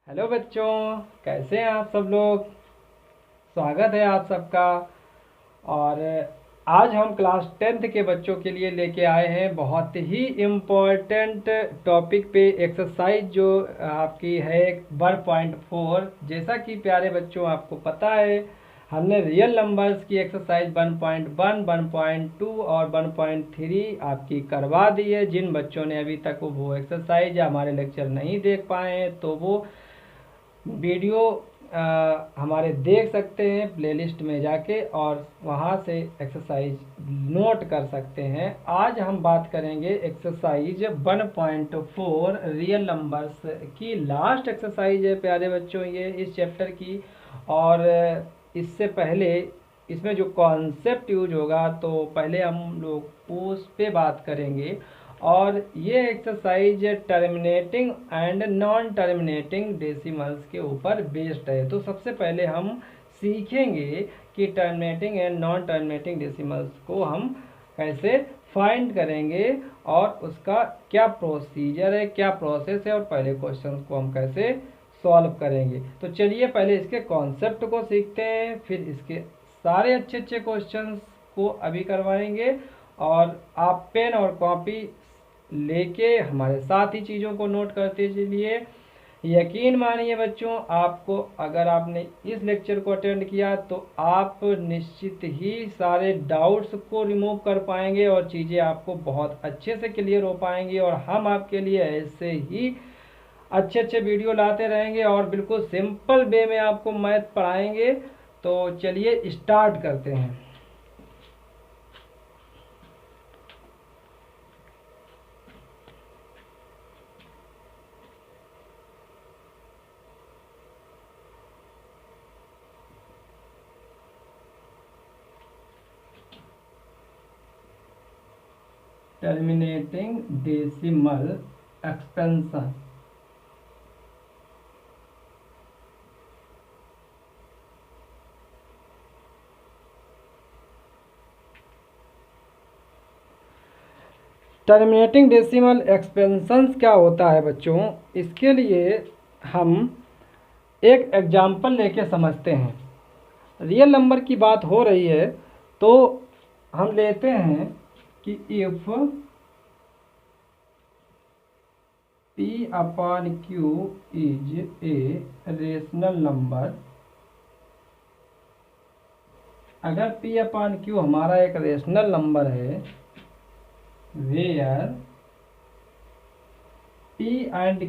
Hello बच्चों, कैसे हैं आप सब लोग। स्वागत है आप सबका। और आज हम क्लास 10th के बच्चों के लिए लेके आए हैं बहुत ही इम्पोर्टेंट टॉपिक पे एक्सरसाइज जो आपकी है 1.4। जैसा कि प्यारे बच्चों आपको पता है, हमने रियल नंबर्स की एक्सरसाइज 1.1, 1.2 और 1.3 आपकी करवा दी है। जिन बच्चों ने अभी तक वो एक्सरसाइज या हमारे लेक्चर नहीं देख पाए हैं तो वो वीडियो हमारे देख सकते हैं प्लेलिस्ट में जाके, और वहाँ से एक्सरसाइज नोट कर सकते हैं। आज हम बात करेंगे एक्सरसाइज 1.4 रियल नंबर्स की। लास्ट एक्सरसाइज है प्यारे बच्चों ये इस चैप्टर की। और इससे पहले इसमें जो कॉन्सेप्ट यूज होगा तो पहले हम लोग उस पे बात करेंगे। और ये exercise terminating and non terminating decimals के ऊपर बेस्ड है। तो सबसे पहले हम सीखेंगे कि terminating and non terminating decimals को हम कैसे फाइंड करेंगे और उसका क्या प्रोसीजर है, क्या प्रोसेस है, और पहले क्वेश्चन को हम कैसे सॉल्व करेंगे। तो चलिए पहले इसके कॉन्सेप्ट को सीखते हैं, फिर इसके सारे अच्छे अच्छे क्वेश्चंस को अभी करवाएंगे। और आप पेन और कॉपी लेके हमारे साथ ही चीज़ों को नोट करते चलिए। यकीन मानिए बच्चों, आपको अगर आपने इस लेक्चर को अटेंड किया तो आप निश्चित ही सारे डाउट्स को रिमूव कर पाएंगे और चीज़ें आपको बहुत अच्छे से क्लियर हो पाएंगी। और हम आपके लिए ऐसे ही अच्छे अच्छे वीडियो लाते रहेंगे और बिल्कुल सिंपल वे में आपको मैथ पढ़ाएंगे। तो चलिए स्टार्ट करते हैं। Terminating decimal expansion. Terminating decimal expansions क्या होता है बच्चों, इसके लिए हम एक एग्जाम्पल लेके समझते हैं। रियल नंबर की बात हो रही है तो हम लेते हैं कि if P upon Q is a rational number. अगर P अपॉन Q हमारा एक रेशनल नंबर है where P and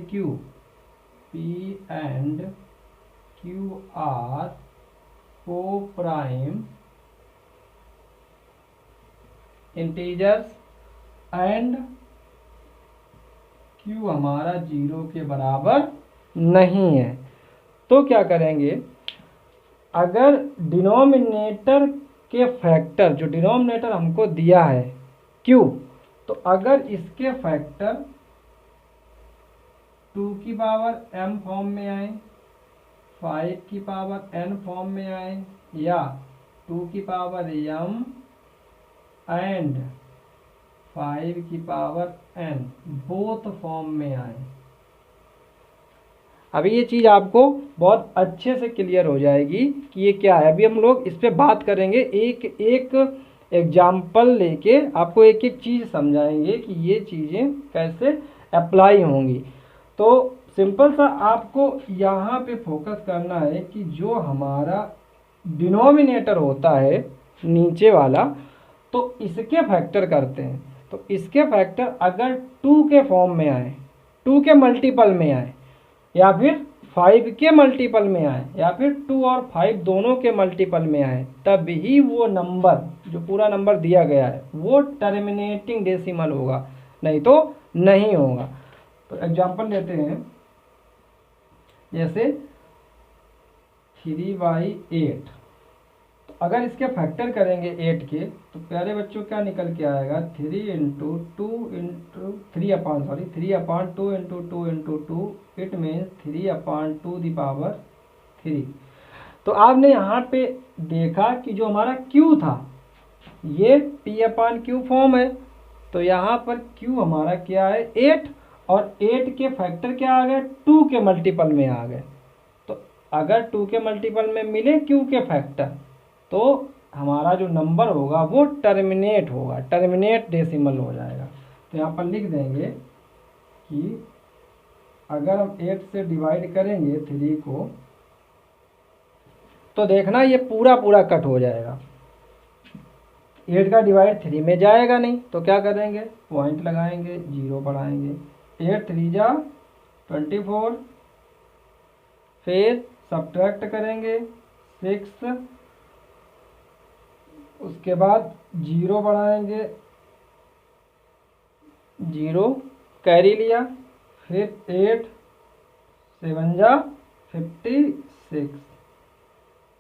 Q are coprime integers and Q हमारा 0 के बराबर नहीं है, तो क्या करेंगे। अगर डिनोमिनेटर के फैक्टर, जो डिनोमिनेटर हमको दिया है Q, तो अगर इसके फैक्टर 2 की पावर m फॉर्म में आए, 5 की पावर n फॉर्म में आए, या 2 की पावर m एंड 5 की पावर n बोथ फॉर्म में आए। अभी ये चीज़ आपको बहुत अच्छे से क्लियर हो जाएगी कि ये क्या है। अभी हम लोग इस पे बात करेंगे, एक एक एग्जाम्पल लेके आपको एक एक चीज़ समझाएंगे कि ये चीज़ें कैसे अप्लाई होंगी। तो सिंपल सा आपको यहाँ पे फोकस करना है कि जो हमारा डिनोमिनेटर होता है नीचे वाला, तो इसके फैक्टर करते हैं। तो इसके फैक्टर अगर 2 के फॉर्म में आए, 2 के मल्टीपल में आए, या फिर 5 के मल्टीपल में आए, या फिर 2 और 5 दोनों के मल्टीपल में आए, तब ही वो नंबर, जो पूरा नंबर दिया गया है, वो टर्मिनेटिंग डेसिमल होगा, नहीं तो नहीं होगा। तो एग्जांपल लेते हैं, जैसे 3/8। तो अगर इसके फैक्टर करेंगे 8 के, तो प्यारे बच्चों क्या निकल के आएगा, 3 into 2 into 3 upon 2 into 2 into 2, it means 3 upon 2 the power 3। तो आपने यहाँ पे देखा कि जो हमारा Q था ये P अपॉन Q फॉर्म है, तो यहाँ पर Q हमारा क्या है 8, और 8 के फैक्टर क्या आ गए, 2 के मल्टीपल में आ गए। तो अगर 2 के मल्टीपल में मिले q के फैक्टर तो हमारा जो नंबर होगा वो टर्मिनेट होगा, टर्मिनेट डेसिमल हो जाएगा। तो यहाँ पर लिख देंगे कि अगर हम 8 से डिवाइड करेंगे 3 को तो देखना ये पूरा पूरा कट हो जाएगा। 8 का डिवाइड 3 में जाएगा नहीं, तो क्या करेंगे, पॉइंट लगाएंगे, 0 बढ़ाएंगे। 8 3 जा 24, फिर सब्ट्रैक्ट करेंगे 6, उसके बाद 0 बढ़ाएंगे, 0 कैरी लिया, फिर 8 7 जा 56,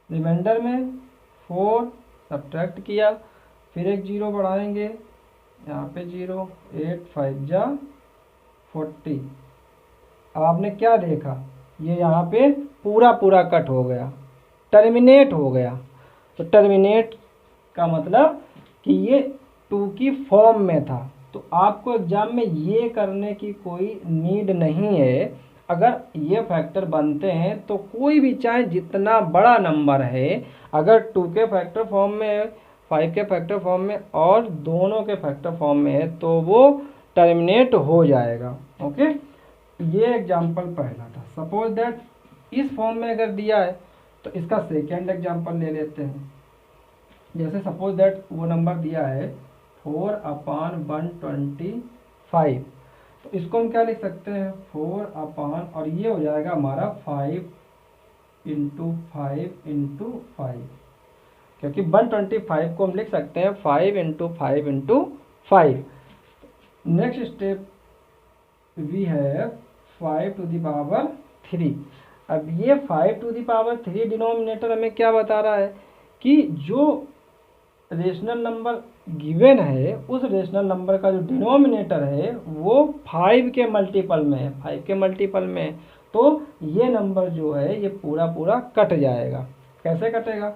रिमाइंडर में 4 सब्ट्रैक्ट किया, फिर एक 0 बढ़ाएंगे, यहाँ पे 0, 8 5 जा 40। अब आपने क्या देखा, ये यहाँ पे पूरा पूरा कट हो गया, टर्मिनेट हो गया। तो टर्मिनेट का मतलब कि ये 2 की फॉर्म में था। तो आपको एग्जाम में ये करने की कोई नीड नहीं है। अगर ये फैक्टर बनते हैं तो कोई भी चाहे जितना बड़ा नंबर है, अगर 2 के फैक्टर फॉर्म में है, 5 के फैक्टर फॉर्म में और दोनों के फैक्टर फॉर्म में है, तो वो टर्मिनेट हो जाएगा। ओके, ये एग्जाम्पल पहला था। सपोज दैट इस फॉर्म में अगर दिया है तो इसका सेकेंड एग्जाम्पल ले लेते हैं। जैसे सपोज दैट वो नंबर दिया है 4/125, तो इसको हम क्या लिख सकते हैं, 4 और ये हो जाएगा हमारा 5 × 5 × 5, क्योंकि 125 को हम लिख सकते हैं 5 × 5 × 5। Next step we have 5⁻3। अब ये 5⁻3 डिनोमिनेटर हमें क्या बता रहा है कि जो रेशनल नंबर गिवन है उस रेशनल नंबर का जो डिनोमिनेटर है वो 5 के मल्टीपल में है, 5 के मल्टीपल में है। तो ये नंबर जो है ये पूरा पूरा कट जाएगा। कैसे कटेगा,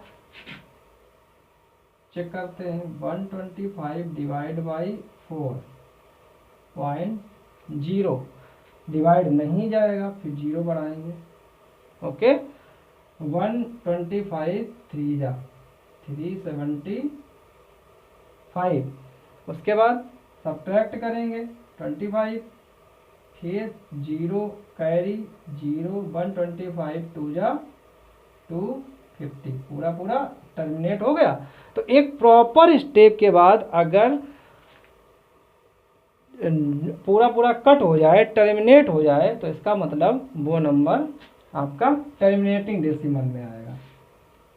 चेक करते हैं। 125 डिवाइड बाई 4.0 डिवाइड नहीं जाएगा, फिर 0 बढ़ाएंगे। ओके, 125 3 जा 375, उसके बाद सब्ट्रैक्ट करेंगे 25, फिर 0 कैरी 0, 125 2 जा 250, पूरा पूरा टर्मिनेट हो गया। तो एक प्रॉपर स्टेप के बाद अगर पूरा पूरा कट हो जाए, टर्मिनेट हो जाए, तो इसका मतलब वो नंबर आपका टर्मिनेटिंग डेसिमल में आएगा।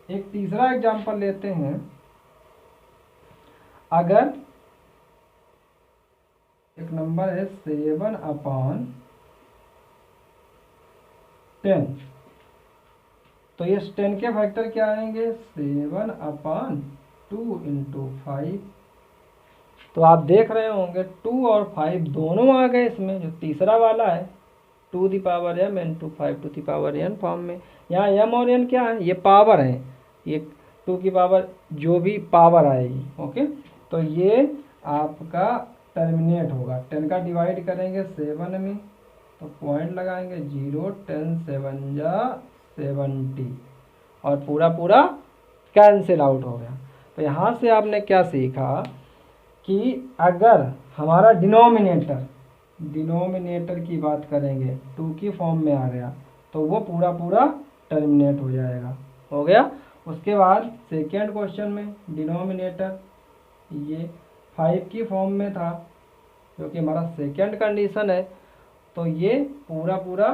एक तीसरा एग्जांपल लेते हैं। अगर एक नंबर है 7/10, तो ये 10 के फैक्टर क्या आएंगे, 7/2 × 5। तो आप देख रहे होंगे 2 और 5 दोनों आ गए इसमें, जो तीसरा वाला है 2m × 5n फॉर्म में। यहाँ m और n क्या है, ये पावर है, ये 2 की पावर जो भी पावर आएगी। ओके, तो ये आपका टर्मिनेट होगा। 10 का डिवाइड करेंगे 7 में, तो पॉइंट लगाएंगे 0, 10 7 जा 70 और पूरा पूरा कैंसिल आउट हो गया। तो यहाँ से आपने क्या सीखा कि अगर हमारा डिनोमिनेटर की बात करेंगे 2 की फॉर्म में आ गया तो वो पूरा पूरा टर्मिनेट हो जाएगा। हो गया। उसके बाद सेकेंड क्वेश्चन में डिनोमिनेटर ये 5 की फॉर्म में था, जो कि हमारा सेकेंड कंडीशन है, तो ये पूरा पूरा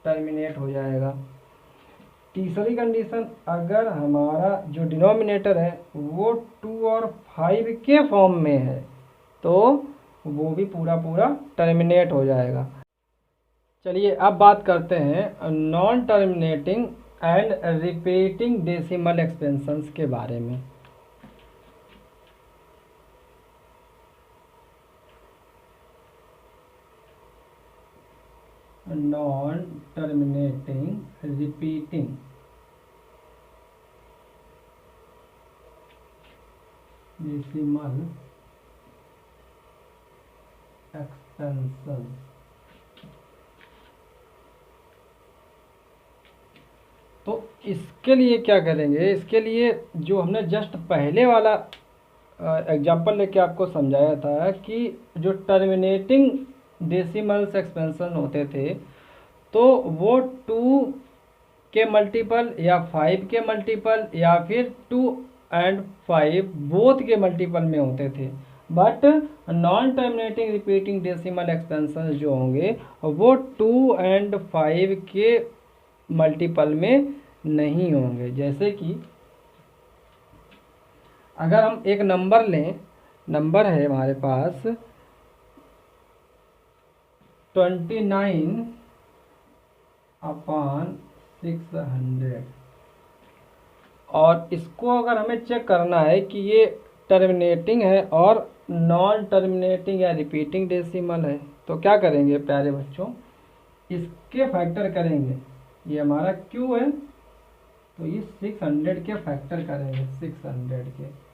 टर्मिनेट हो जाएगा। तीसरी कंडीशन, अगर हमारा जो डिनोमिनेटर है वो 2 और 5 के फॉर्म में है तो वो भी पूरा पूरा टर्मिनेट हो जाएगा। चलिए अब बात करते हैं non terminating and repeating decimal expansions के बारे में। Non terminating repeating decimal expansion. इसके लिए क्या करेंगे, इसके लिए जो हमने जस्ट पहले वाला एग्जांपल लेके आपको समझाया था कि जो टर्मिनेटिंग डेसिमल्स एक्सपेंशन होते थे तो वो 2 के मल्टीपल या 5 के मल्टीपल या फिर 2 एंड 5 बोथ के मल्टीपल में होते थे। But non terminating repeating decimal expansion जो होंगे वो 2 एंड 5 के मल्टीपल में नहीं होंगे। जैसे कि अगर हम एक नंबर लें, नंबर है हमारे पास 29/600 और इसको अगर हमें चेक करना है कि ये टर्मिनेटिंग है और नॉन टर्मिनेटिंग या रिपीटिंग डेसिमल है, तो क्या करेंगे प्यारे बच्चों, इसके फैक्टर करेंगे। ये हमारा क्यू है तो ये 600 के फैक्टर करेंगे, 600 के।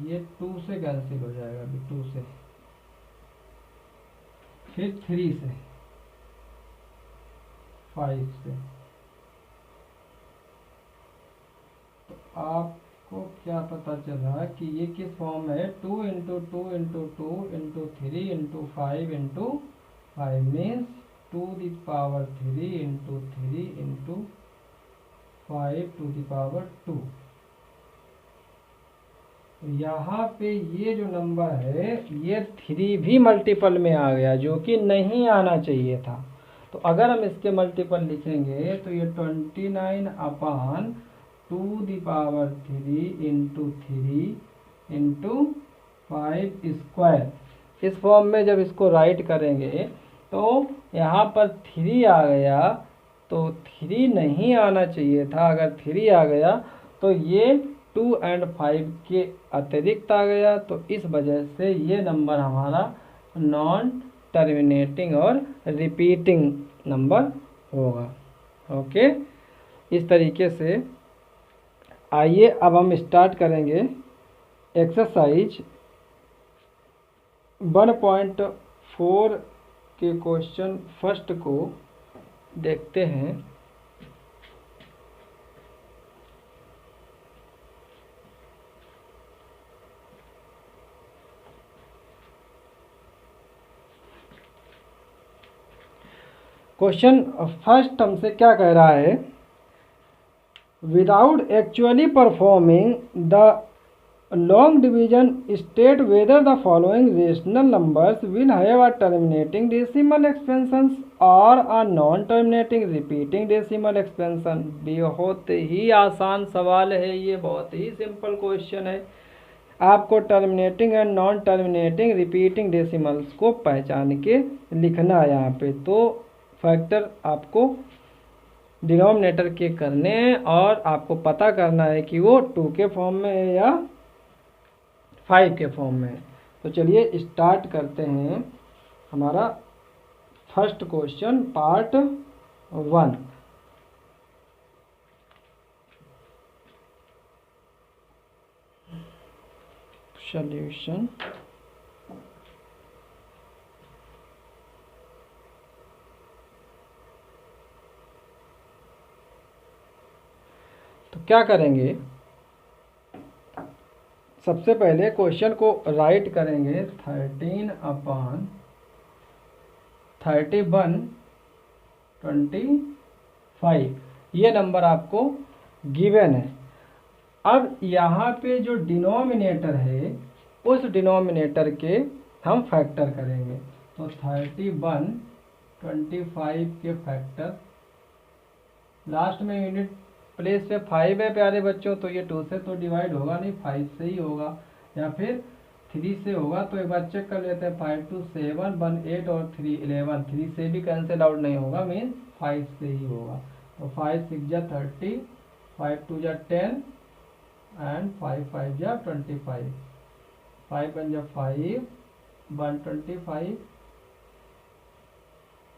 ये 2 से कैंसिल हो जाएगा अभी, 2 से, फिर 3 से, 5 से। तो आपको क्या पता चला कि ये किस फॉर्म में है, 2 into 2 into 2 into 3 into 5 into 5 means 2⁻³ into 3 into 5⁻²। यहाँ पे ये जो नंबर है ये 3 भी मल्टीपल में आ गया, जो कि नहीं आना चाहिए था। तो अगर हम इसके मल्टीपल लिखेंगे तो ये 29/2³ इंटू 3 इंटू 5²। इस फॉर्म में जब इसको राइट करेंगे तो यहाँ पर 3 आ गया, तो 3 नहीं आना चाहिए था। अगर 3 आ गया तो ये 2 एंड 5 के अतिरिक्त आ गया, तो इस वजह से ये नंबर हमारा नॉन टर्मिनेटिंग और रिपीटिंग नंबर होगा। ओके, इस तरीके से आइए अब हम स्टार्ट करेंगे एक्सरसाइज 1.4 के क्वेश्चन फर्स्ट को देखते हैं। क्वेश्चन फर्स्ट हमसे क्या कह रहा है, without actually performing the long division state whether the following rational numbers will have a terminating decimal expansion और a non terminating repeating decimal expansion. बहुत ही आसान सवाल है ये, बहुत ही सिंपल क्वेश्चन है। आपको terminating and non terminating repeating decimals को पहचान के लिखना है यहाँ पे। तो फैक्टर आपको डिनोमिनेटर के करने हैं और आपको पता करना है कि वो 2 के फॉर्म में है या 5 के फॉर्म में है। तो चलिए स्टार्ट करते हैं हमारा फर्स्ट क्वेश्चन पार्ट 1। सॉल्यूशन। तो क्या करेंगे, सबसे पहले क्वेश्चन को राइट करेंगे 13/31/25। ये नंबर आपको गिवन है। अब यहाँ पे जो डिनोमिनेटर है उस डिनोमिनेटर के हम फैक्टर करेंगे। तो 31/25 के फैक्टर, लास्ट में यूनिट प्लेस पे 5 है प्यारे बच्चों, तो ये 2 से तो डिवाइड होगा नहीं, 5 से ही होगा या फिर 3 से होगा। तो एक बार चेक कर लेते हैं, 5 2 7 1 8 और 3 11, 3 से भी कैंसिल आउट नहीं होगा, मीन्स 5 से ही होगा। तो 5 6 जा 30, 5 2 जा 10 एंड 5 5 जा 25, 5 1 जा 5 125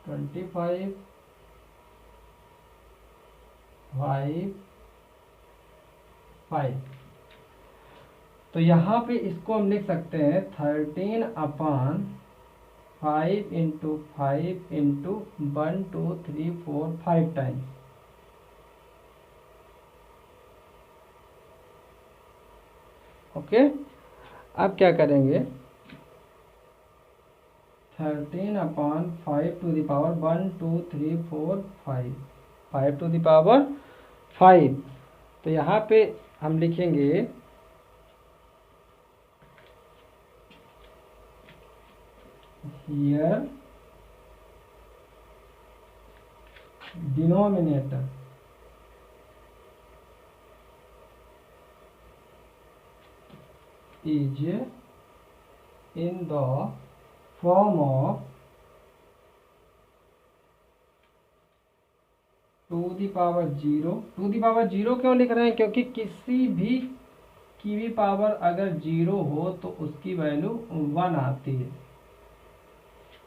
25 5 5। तो यहाँ पे इसको हम लिख सकते हैं 13/5 इंटू 5 इंटू 1 2 3 4 5 टाइम्स। ओके, अब क्या करेंगे, 13/5 to the power 1 2 3 4 5, 5 to the power 5। तो यहाँ पे हम लिखेंगे here denominator is in the form of 2 the power 0। 2 the power 0 क्यों लिख रहे हैं, क्योंकि किसी भी की भी पावर अगर 0 हो तो उसकी वैल्यू 1 आती है।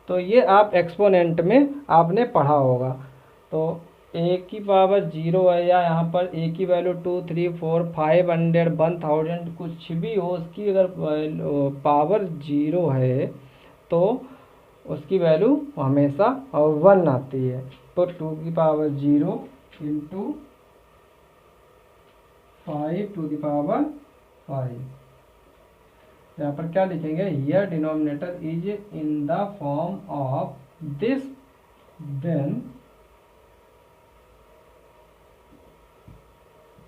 तो ये आप एक्सपोनेंट में आपने पढ़ा होगा। तो ए की पावर 0 है, या यहाँ पर ए की वैल्यू 2 3 4 500 1000 कुछ भी हो, उसकी अगर पावर 0 है तो उसकी वैल्यू हमेशा 1 आती है। तो 2 की power 0 into 5 to the power 5। यहाँ पर क्या लिखेंगे, here denominator is in the form of this, then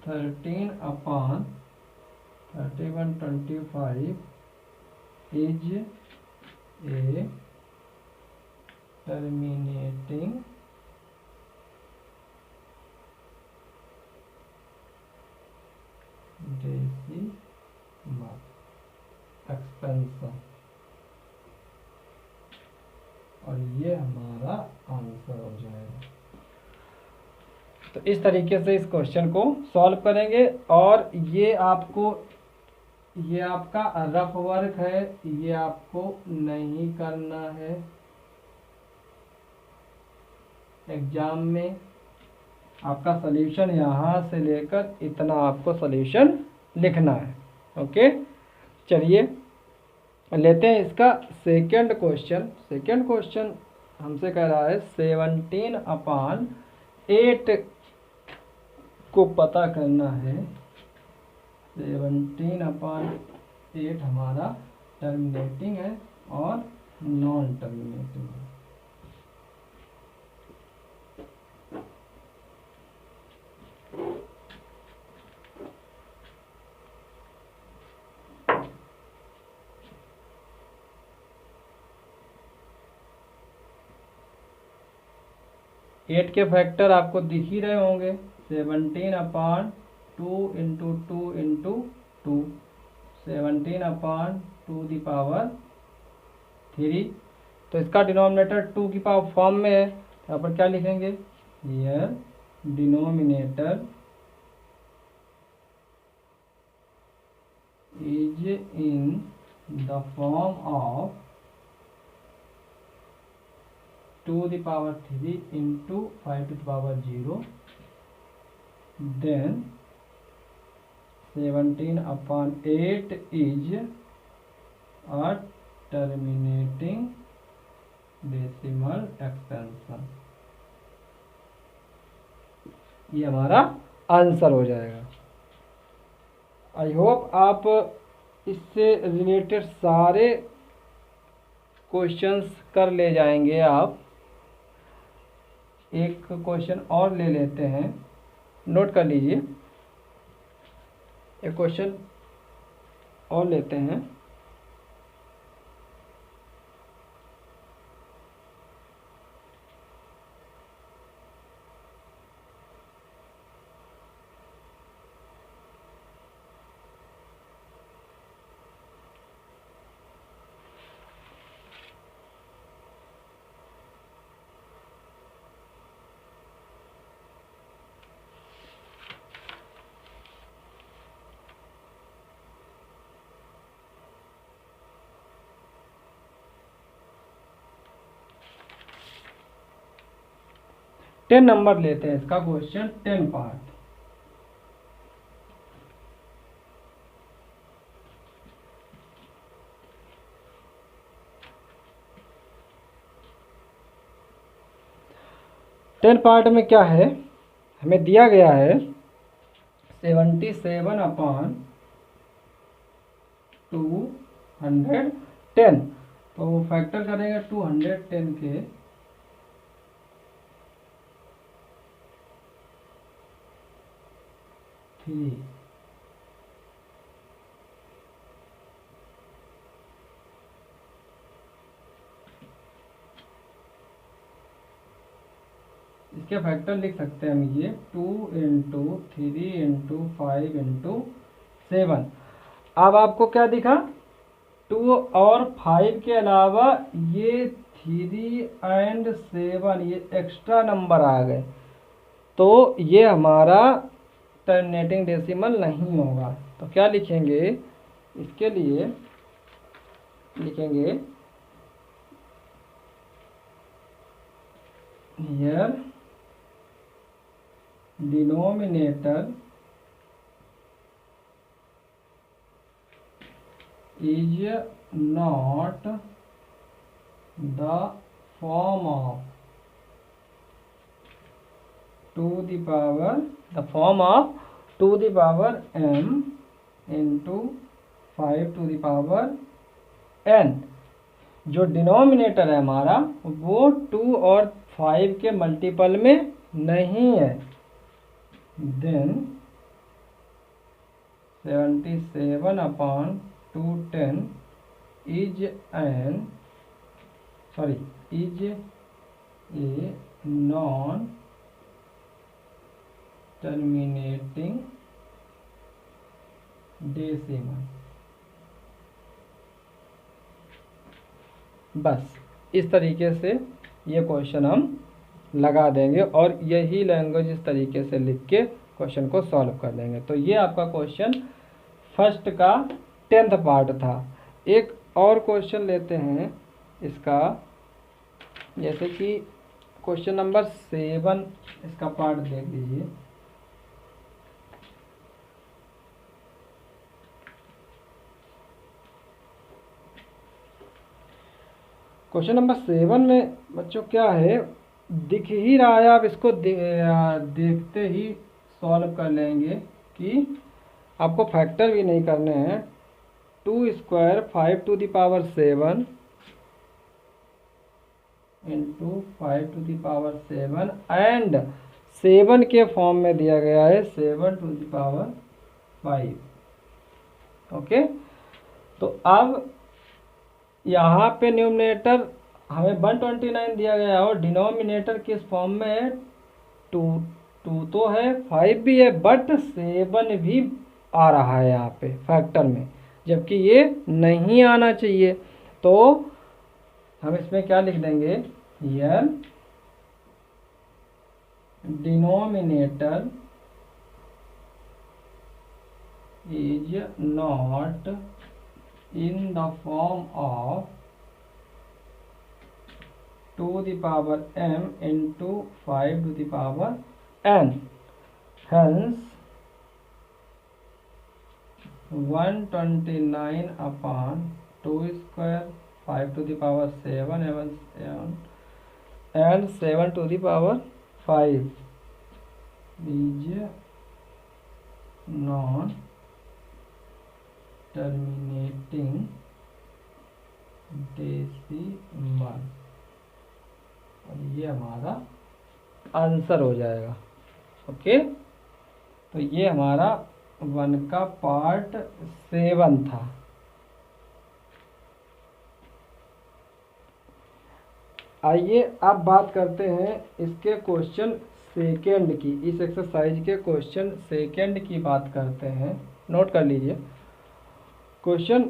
13/3125 is a terminating decimal expansion, और ये हमारा आंसर हो जाएगा। तो इस तरीके से इस क्वेश्चन को सॉल्व करेंगे। और ये आपका रफ वर्क है, ये आपको नहीं करना है एग्जाम में। आपका सॉल्यूशन यहाँ से लेकर इतना आपको सॉल्यूशन लिखना है। ओके, चलिए लेते हैं इसका सेकंड क्वेश्चन। सेकंड क्वेश्चन हमसे कह रहा है 17/8 को पता करना है। 17/8 हमारा टर्मिनेटिंग है और नॉन टर्मिनेटिंग है। एट के फैक्टर आपको दिख ही रहे होंगे, 17/2 इंटू 2 इंटू 2, 17/2 दी पावर 3। तो इसका डिनोमिनेटर 2 की पावर फॉर्म में है। यहाँ पर क्या लिखेंगे, here denominator is in the form of 2 the power 3 into 5 to the power 0, then 17/8 is a terminating decimal expansion। ये हमारा आंसर हो जाएगा। आई होप आप इससे रिलेटेड सारे क्वेश्चंस कर ले जाएंगे। आप एक क्वेश्चन और ले लेते हैं, नोट कर लीजिए। एक क्वेश्चन और लेते हैं। टेन नंबर लेते हैं इसका, क्वेश्चन 10 पार्ट। 10 पार्ट में क्या है, हमें दिया गया है 77/210, तो फैक्टर करेंगे 210 के थ्री, इसके फैक्टर लिख सकते हैं हम ये 2 इंटू 3 इंटू 5 इंटू 7। अब आपको क्या दिखा, 2 और 5 के अलावा ये 3 एंड 7 ये एक्स्ट्रा नंबर आ गए, तो ये हमारा टर्मिनेटिंग डेसिमल नहीं होगा। तो क्या लिखेंगे, इसके लिए लिखेंगे here denominator is not the form of to the power m into 5 to the power n। जो डिनोमिनेटर है हमारा वो 2 और 5 के मल्टीपल में नहीं है। Then 77/210 is a non terminating decimal. बस इस तरीके से ये क्वेश्चन हम लगा देंगे और यही लैंग्वेज इस तरीके से लिख के क्वेश्चन को सॉल्व कर देंगे। तो ये आपका क्वेश्चन फर्स्ट का 10th पार्ट था। एक और क्वेश्चन लेते हैं इसका, जैसे कि क्वेश्चन नंबर 7, इसका पार्ट देख लीजिए। क्वेश्चन नंबर 7 में बच्चों क्या है, दिख ही रहा है, आप इसको देखते ही सॉल्व कर लेंगे कि आपको फैक्टर भी नहीं करने हैं। 2 square 5 to the power 7 into 5 to the power 7 and 7 के फॉर्म में दिया गया है 7 to the power 5। ओके, तो अब यहाँ पे न्यूमरेटर हमें 129 दिया गया है और डिनोमिनेटर किस फॉर्म में है, 2 तो है, 5 भी है, बट 7 भी आ रहा है यहाँ पे फैक्टर में, जबकि ये नहीं आना चाहिए। तो हम इसमें क्या लिख देंगे, here denominator is not in the form of 2 the power m into 5 to the power n, hence 129/2 square 5 to the power 7 and 7 to the power 5 is non terminating decimal, और ये हमारा आंसर हो जाएगा। ओके, तो ये हमारा 1 का part 7 था। आइए अब बात करते हैं इसके क्वेश्चन सेकेंड की, इस एक्सरसाइज के क्वेश्चन सेकेंड की बात करते हैं। नोट कर लीजिए क्वेश्चन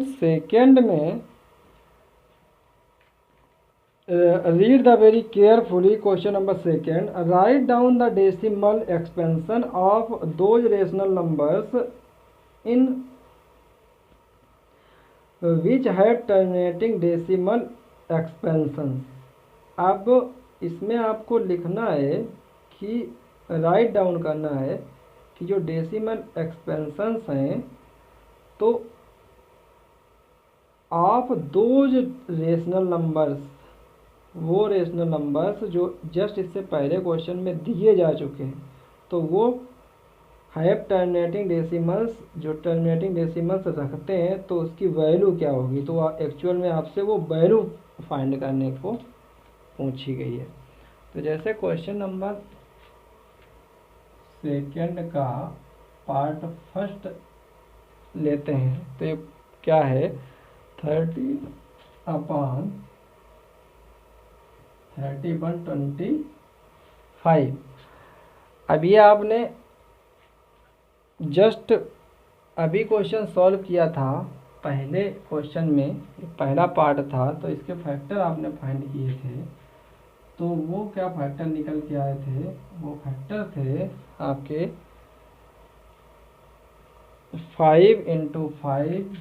सेकेंड में read the very carefully. Question number second, write down the decimal expansion of those rational numbers in which had terminating decimal expansion. अब इसमें आपको लिखना है कि राइट डाउन करना है कि जो डेसिमल एक्सपेंशंस हैं, तो ऑफ दोज रेशनल नंबर्स, वो रेशनल नंबर्स जो जस्ट इससे पहले क्वेश्चन में दिए जा चुके हैं, तो वो हैव टर्मिनेटिंग डेसिमल्स, जो टर्मिनेटिंग डेसिमल्स रखते हैं तो उसकी वैल्यू क्या होगी। तो एक्चुअल में आपसे वो वैल्यू फाइंड करने को पूछी गई है। तो जैसे क्वेश्चन नंबर सेकंड का पार्ट फर्स्ट लेते हैं, तो ये क्या है, 30/3125। अब ये आपने जस्ट अभी क्वेश्चन सॉल्व किया था, पहले क्वेश्चन में पहला पार्ट था, तो इसके फैक्टर आपने फाइंड किए थे। तो वो क्या फैक्टर निकल के आए थे, वो फैक्टर थे आपके 5 × 5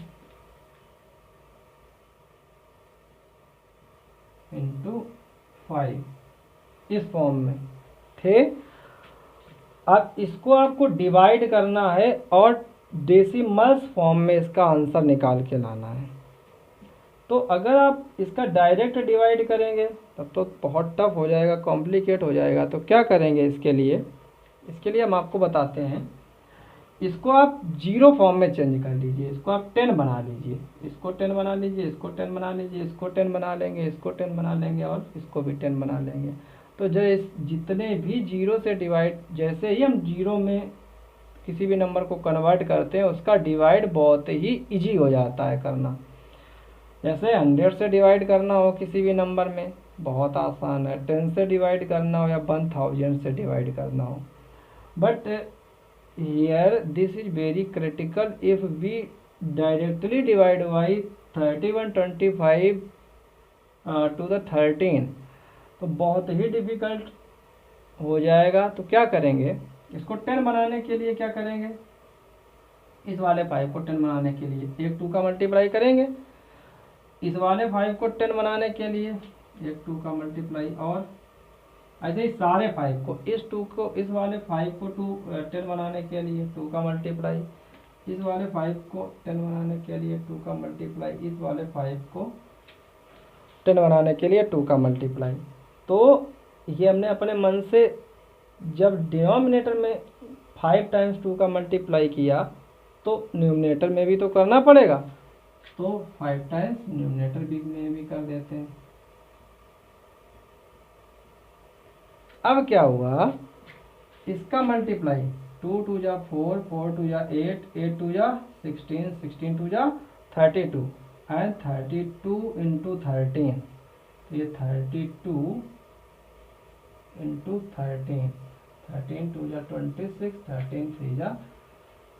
× 5 इस फॉर्म में थे। अब इसको आपको डिवाइड करना है और डेसिमल्स फॉर्म में इसका आंसर निकाल के लाना है। तो अगर आप इसका डायरेक्ट डिवाइड करेंगे तब तो बहुत टफ हो जाएगा, कॉम्प्लिकेट हो जाएगा। तो क्या करेंगे इसके लिए हम आपको बताते हैं, इसको आप जीरो फॉर्म में चेंज कर लीजिए, इसको आप 10 बना लीजिए, इसको 10 बना लीजिए, इसको 10 बना लीजिए, इसको 10 बना लेंगे, इसको 10 बना लेंगे और इसको भी 10 बना लेंगे। तो जितने भी जीरो से डिवाइड, जैसे ही हम जीरो में किसी भी नंबर को कन्वर्ट करते हैं उसका डिवाइड बहुत ही इजी हो जाता है करना। जैसे 100 से डिवाइड करना हो किसी भी नंबर में बहुत आसान है, 10 से डिवाइड करना हो या 1000 से डिवाइड करना हो। But here this is very critical, if we directly divide by 3125 to the 13 तो बहुत ही डिफिकल्ट हो जाएगा। तो क्या करेंगे, इसको 10 बनाने के लिए क्या करेंगे, इस वाले 5 को 10 बनाने के लिए एक 2 का मल्टीप्लाई करेंगे, इस वाले 5 को 10 बनाने के लिए एक 2 का मल्टीप्लाई, और ऐसे ही सारे 5 को, इस 2 को, इस वाले 5 को 10 बनाने के लिए 2 का मल्टीप्लाई, इस वाले 5 को 10 बनाने के लिए 2 का मल्टीप्लाई, इस वाले 5 को 10 बनाने के लिए 2 का मल्टीप्लाई। तो ये हमने अपने मन से जब डिनोमिनेटर में 5 टाइम्स 2 का मल्टीप्लाई किया तो न्यूमरेटर में भी तो करना पड़ेगा, तो 5 टाइम्स न्यूमरेटर में भी कर देते हैं। अब क्या हुआ, इसका मल्टीप्लाई 2 2 जा 4, 4 2 जा 8, 8 2 जा 16, 16 2 जा 32 एंड 32 × 13, ये 32 × 13, 13 2 जा 26, 13 3 जा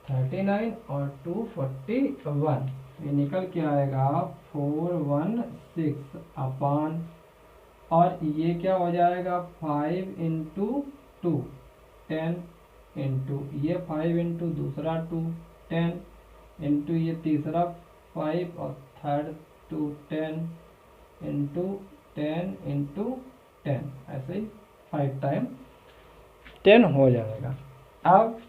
39 और 2 41, ये निकल के आएगा 416 अपॉन, और ये क्या हो जाएगा 5 × 2 10 इंटू ये 5 इंटू दूसरा 2 10 इंटू ये तीसरा 5 और थर्ड 2 10 इंटू 10 इंटू 10, ऐसे ही 5 टाइम 10 हो जाएगा। अब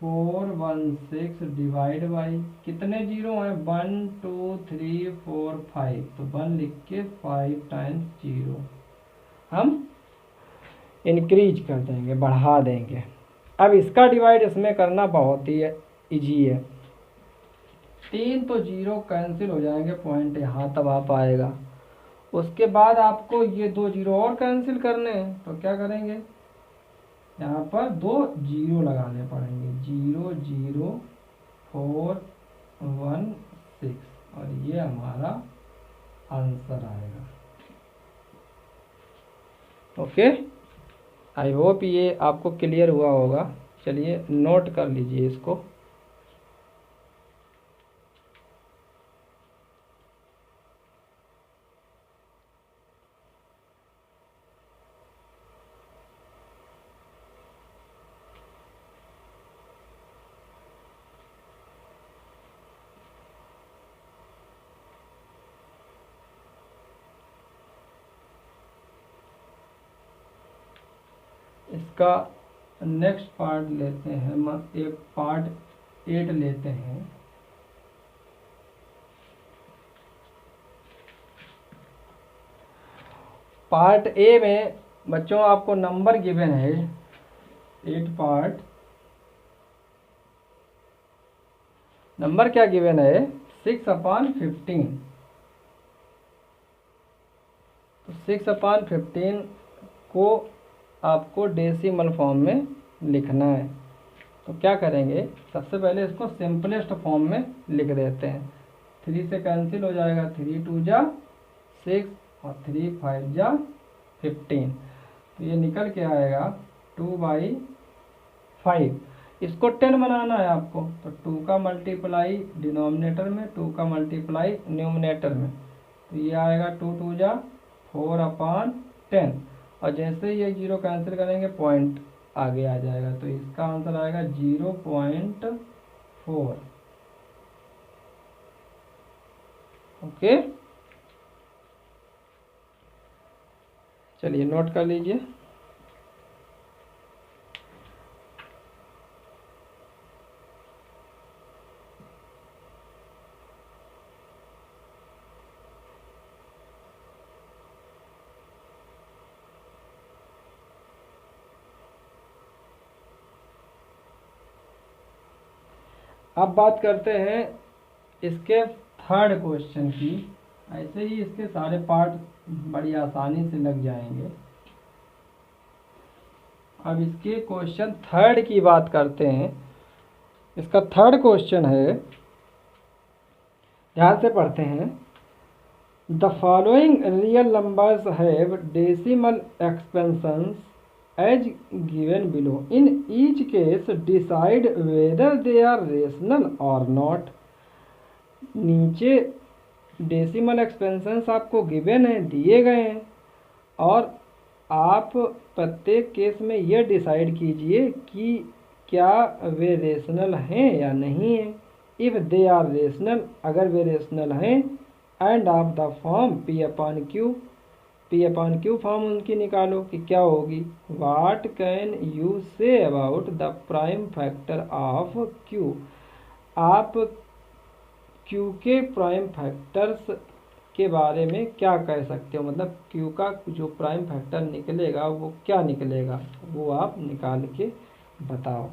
416 डिवाइड बाई कितने जीरो हैं, 1 2 3 4 5, तो 1 लिख के 5 टाइम्स जीरो हम इंक्रीज कर देंगे, बढ़ा देंगे। अब इसका डिवाइड इसमें करना बहुत ही इजी है, 3 तो जीरो कैंसिल हो जाएंगे, पॉइंट यहाँ तब आ पाएगा। उसके बाद आपको ये 2 जीरो और कैंसिल करने हैं, तो क्या करेंगे, यहाँ पर 2 जीरो लगाने पड़ेंगे, 0 0 4 1 6, और ये हमारा आंसर आएगा। ओके, आई होप ये आपको क्लियर हुआ होगा। चलिए नोट कर लीजिए इसको। इसका नेक्स्ट पार्ट लेते हैं, एक पार्ट 8 लेते हैं। पार्ट ए में बच्चों आपको नंबर गिवन है 8 पार्ट। नंबर क्या गिवन है 6/15। तो 6/15 को आपको डेसिमल फॉर्म में लिखना है। तो क्या करेंगे, सबसे पहले इसको सिंपलेस्ट फॉर्म में लिख देते हैं। 3 से कैंसिल हो जाएगा, 3 2 जा 6 और 3 5 जा 15। तो ये निकल के आएगा 2/5। इसको 10 बनाना है आपको, तो 2 का मल्टीप्लाई डिनोमिनेटर में, 2 का मल्टीप्लाई न्यूमिनेटर में। तो ये आएगा 2 2 जा 4/10। और जैसे ही ये 0 कैंसिल करेंगे पॉइंट आगे आ जाएगा, तो इसका आंसर आएगा 0.4। ओके, चलिए नोट कर लीजिए। अब बात करते हैं इसके थर्ड क्वेश्चन की। ऐसे ही इसके सारे पार्ट बड़ी आसानी से लग जाएंगे। अब इसके क्वेश्चन थर्ड की बात करते हैं। इसका थर्ड क्वेश्चन है, ध्यान से पढ़ते हैं। The following real numbers have decimal expansions as given below. In each case decide whether they are rational or not. नीचे डेसिमल एक्सपेंशंस आपको गिवन है, दिए गए हैं, और आप प्रत्येक केस में यह डिसाइड कीजिए कि क्या वे रेशनल हैं या नहीं हैं। इफ़ दे आर रेशनल, अगर वे रेशनल हैं, end of the form P/Q form उनकी निकालो कि क्या होगी। What can you say about the prime factor of Q। आप Q के प्राइम फैक्टर्स के बारे में क्या कह सकते हो, मतलब Q का जो प्राइम फैक्टर निकलेगा वो क्या निकलेगा, वो आप निकाल के बताओ।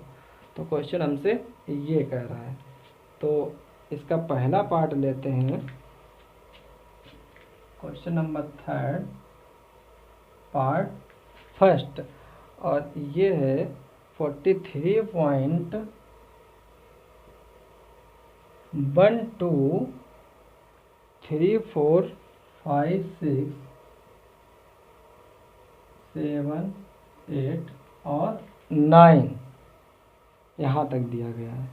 तो क्वेश्चन हमसे ये कह रहा है। तो इसका पहला पार्ट लेते हैं, question number third part first, और ये है 43.12345678 और 9 यहाँ तक दिया गया है।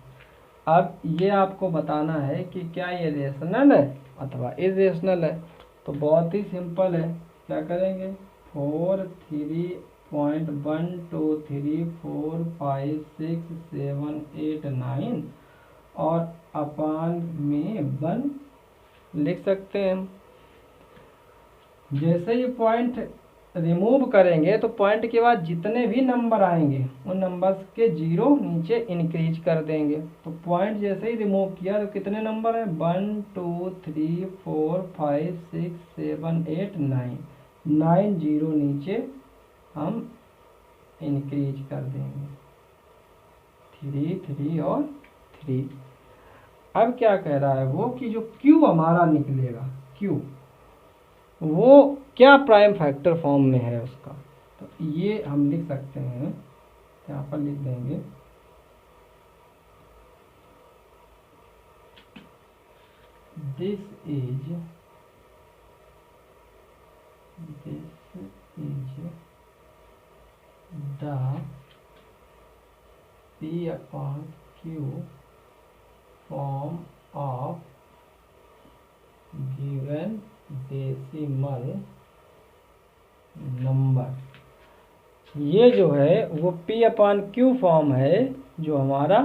अब ये आपको बताना है कि क्या ये रेशनल है अथवा इरेशनल है। तो बहुत ही सिंपल है, क्या करेंगे, 43.123456789 और अपान में 1 लिख सकते हैं हम। जैसे ही पॉइंट रिमूव करेंगे तो पॉइंट के बाद जितने भी नंबर आएंगे उन नंबर्स के 0 नीचे इंक्रीज कर देंगे। तो पॉइंट जैसे ही रिमूव किया तो कितने नंबर हैं, 1 2 3 4 5 6 7 8 9, 9 0 नीचे हम इंक्रीज कर देंगे, 3 3 और 3। अब क्या कह रहा है वो कि जो Q हमारा निकलेगा, Q वो क्या प्राइम फैक्टर फॉर्म में है उसका। तो ये हम लिख सकते हैं, यहाँ पर लिख देंगे this is the P/Q form of given decimal number. ये जो है वो P/Q फॉर्म है जो हमारा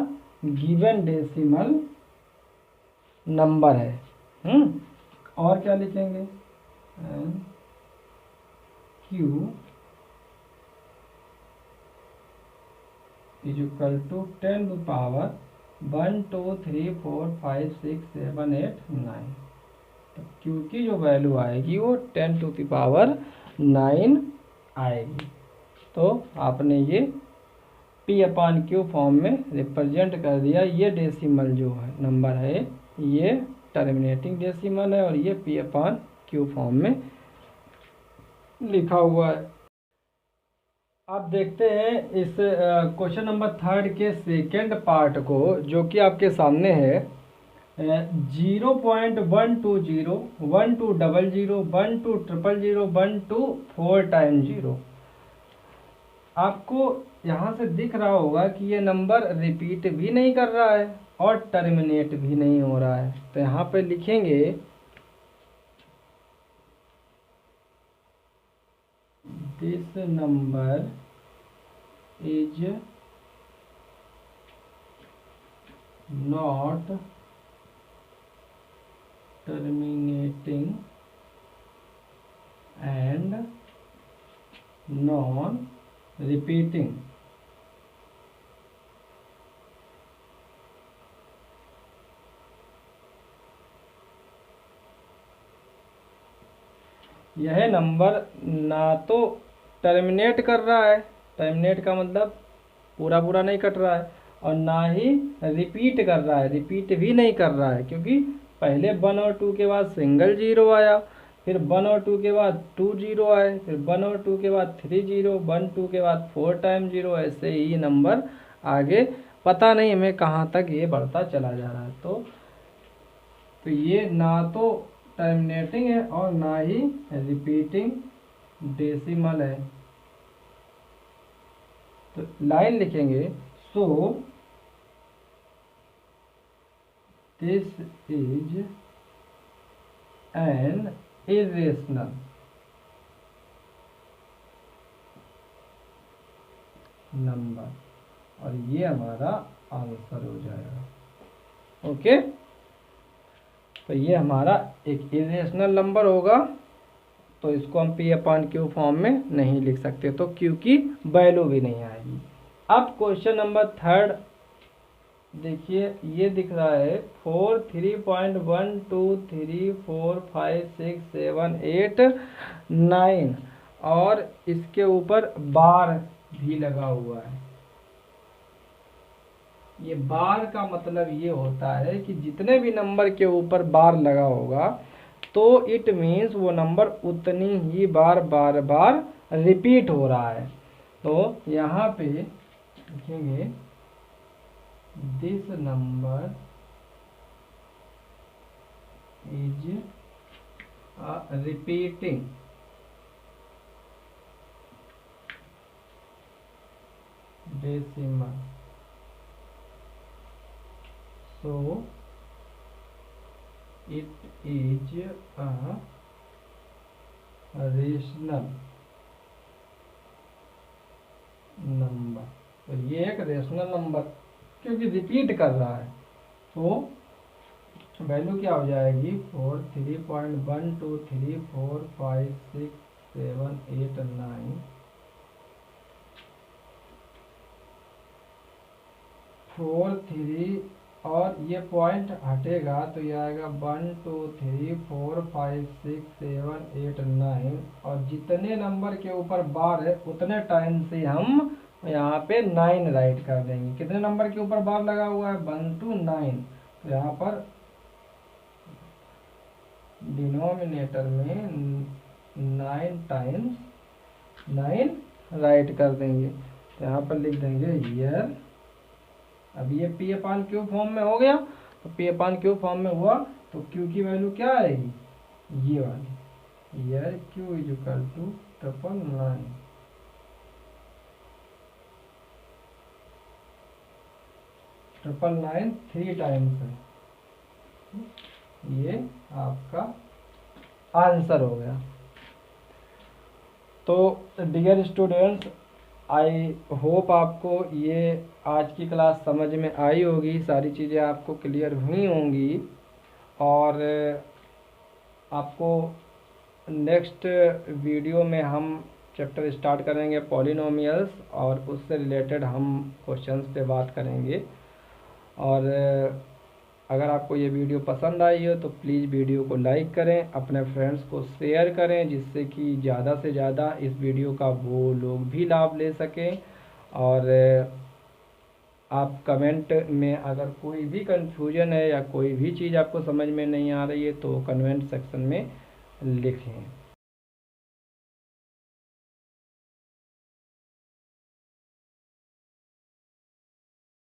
गिवन डेसिमल नंबर है। और क्या लिखेंगे, Q is equal to 10 to power 1 2 3 4 5 6 7 8 9। तो क्यू की जो वैल्यू आएगी वो 10 टू द पावर 9 आएगी। तो आपने ये पी अपान क्यू फॉर्म में रिप्रेजेंट कर दिया। ये डेसिमल जो है नंबर है ये टर्मिनेटिंग डेसिमल है और ये पी अपान क्यू फॉर्म में लिखा हुआ है। अब देखते हैं इस क्वेश्चन नंबर 3 के सेकेंड पार्ट को, जो कि आपके सामने है। 0.120 1200 1200 124 टाइम 0। आपको यहाँ से दिख रहा होगा कि ये नंबर रिपीट भी नहीं कर रहा है और टर्मिनेट भी नहीं हो रहा है। तो यहाँ पे लिखेंगे this number is not terminating and non repeating. यह नंबर ना तो टर्मिनेट कर रहा है, टर्मिनेट का मतलब पूरा पूरा नहीं कट रहा है, और ना ही रिपीट कर रहा है, रिपीट भी नहीं कर रहा है, क्योंकि पहले 1 और 2 के बाद सिंगल जीरो आया, फिर 1 और 2 के बाद 2 जीरो आए, फिर 1 और 2 के बाद 3 जीरो, 1 2 के बाद 4 टाइम जीरो। ऐसे ही नंबर आगे पता नहीं हमें कहाँ तक ये बढ़ता चला जा रहा है। तो ये ना तो टर्मिनेटिंग है और ना ही रिपीटिंग डेसिमल है। तो लाइन लिखेंगे, so this is an irrational number, और ये हमारा आंसर हो जाएगा। ओके, तो ये हमारा एक इरेशनल नंबर होगा। तो इसको हम पी अपान क्यू फॉर्म में नहीं लिख सकते, तो क्यू की वैल्यू भी नहीं आएगी। अब क्वेश्चन नंबर 3 देखिए, ये दिख रहा है 4 3.1 2 3 4 5 6 7 8 9 और इसके ऊपर बार भी लगा हुआ है। ये बार का मतलब ये होता है कि जितने भी नंबर के ऊपर बार लगा होगा तो इट मीन्स वो नंबर उतनी ही बार बार बार रिपीट हो रहा है। तो यहाँ पे लिखेंगे this number is repeating decimal, so it is a rational number. तो ये एक रेशनल नंबर क्योंकि रिपीट कर रहा है, तो वैल्यू क्या हो जाएगी 4 3.1 2 3 4 5 6 7 8 9 4 3 और ये पॉइंट हटेगा तो ये आएगा 1 2 3 4 5 6 7 8 9 और जितने नंबर के ऊपर बार है उतने टाइम से हम यहाँ पे 9 राइट कर देंगे। कितने नंबर के ऊपर बार लगा हुआ है 1 to 9, तो यहाँ पर डिनोमिनेटर में 9 टाइम्स 9 राइट कर देंगे। तो यहाँ पर लिख देंगे ईयर। अब ये पी अपान क्यू फॉर्म में हो गया, तो पी अपान क्यू फॉर्म में हुआ तो क्यू की वैल्यू क्या आएगी, ये वाली here Q is equal to 999। Triple 9 3 times है, ये आपका आंसर हो गया। तो डियर स्टूडेंट्स, आई होप आपको ये आज की क्लास समझ में आई होगी, सारी चीज़ें आपको क्लियर हुई होंगी और आपको नेक्स्ट वीडियो में हम चैप्टर स्टार्ट करेंगे पॉलिनोमियल्स, और उससे रिलेटेड हम क्वेश्चंस पे बात करेंगे। और अगर आपको ये वीडियो पसंद आई हो तो प्लीज़ वीडियो को लाइक करें, अपने फ्रेंड्स को शेयर करें, जिससे कि ज़्यादा से ज़्यादा इस वीडियो का वो लोग भी लाभ ले सकें। और आप कमेंट में अगर कोई भी कंफ्यूजन है या कोई भी चीज़ आपको समझ में नहीं आ रही है तो कमेंट सेक्शन में लिखें।